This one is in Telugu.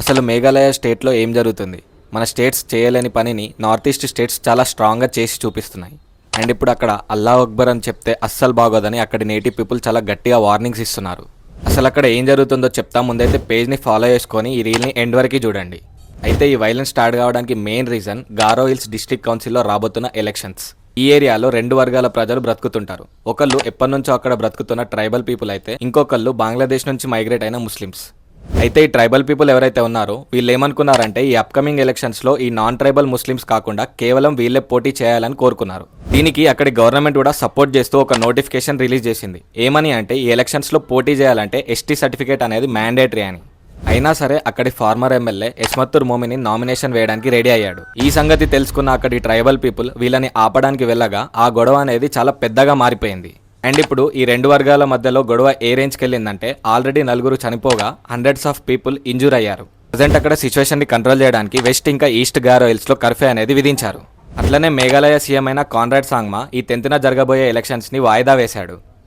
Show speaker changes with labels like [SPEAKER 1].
[SPEAKER 1] అసలు మేఘాలయ స్టేట్లో ఏం జరుగుతుంది? మన స్టేట్స్ చేయలేని పనిని నార్త్ ఈస్ట్ స్టేట్స్ చాలా స్ట్రాంగ్గా చేసి చూపిస్తున్నాయి. అండ్ ఇప్పుడు అక్కడ అల్లాహ్ అక్బర్ అని చెప్తే అస్సలు బాగోదని అక్కడి నేటివ్ పీపుల్ చాలా గట్టిగా వార్నింగ్స్ ఇస్తున్నారు. అసలు అక్కడ ఏం జరుగుతుందో చెప్తా, ముందైతే పేజ్ని ఫాలో చేసుకొని ఈ రీల్ని ఎండ్ వరకు చూడండి. అయితే ఈ వైలెన్స్ స్టార్ట్ కావడానికి మెయిన్ రీజన్ గారో హిల్స్ డిస్ట్రిక్ట్ కౌన్సిల్లో రాబోతున్న ఎలక్షన్స్. ఈ ఏరియాలో రెండు వర్గాల ప్రజలు బ్రతుకుతుంటారు. ఒకళ్ళు ఎప్పటి నుంచో అక్కడ బ్రతుకుతున్న ట్రైబల్ పీపుల్ అయితే, ఇంకొకళ్ళు బంగ్లాదేశ్ నుంచి మైగ్రేట్ అయిన ముస్లిమ్స్. అయితే ఈ ట్రైబల్ పీపుల్ ఎవరైతే ఉన్నారో వీళ్ళు ఏమనుకున్నారంటే, ఈ అప్కమింగ్ ఎలక్షన్స్లో ఈ నాన్ ట్రైబల్ ముస్లిమ్స్ కాకుండా కేవలం వీళ్ళే పోటీ చేయాలని కోరుకున్నారు. దీనికి అక్కడి గవర్నమెంట్ కూడా సపోర్ట్ చేస్తూ ఒక నోటిఫికేషన్ రిలీజ్ చేసింది. ఏమని అంటే, ఈ ఎలక్షన్స్లో పోటీ చేయాలంటే ఎస్టీ సర్టిఫికేట్ అనేది మ్యాండేటరీ అని. అయినా సరే అక్కడి ఫార్మర్ ఎమ్మెల్యే ఎస్మత్తుర్ మోమిని నామినేషన్ వేయడానికి రెడీ అయ్యాడు. ఈ సంగతి తెలుసుకున్న అక్కడి ట్రైబల్ పీపుల్ వీళ్ళని ఆపడానికి వెళ్ళగా ఆ గొడవ అనేది చాలా పెద్దగా మారిపోయింది. అండ్ ఇప్పుడు ఈ రెండు వర్గాల మధ్యలో గొడవ ఏ రేంజ్కి వెళ్ళిందంటే, ఆల్రెడీ 4 చనిపోగా హండ్రెడ్స్ ఆఫ్ పీపుల్ ఇంజూర్ అయ్యారు. ప్రజెంట్ అక్కడ సిచ్యువేషన్ ని కంట్రోల్ చేయడానికి వెస్ట్ ఇంకా ఈస్ట్ గారో హిల్స్ లో కర్ఫ్యూ అనేది విధించారు. అట్లనే మేఘాలయ సీఎం అయిన కాన్రాడ్ సాంగ్మా ఈ 10న జరగబోయే ఎలక్షన్స్ ని వాయిదా వేశాడు.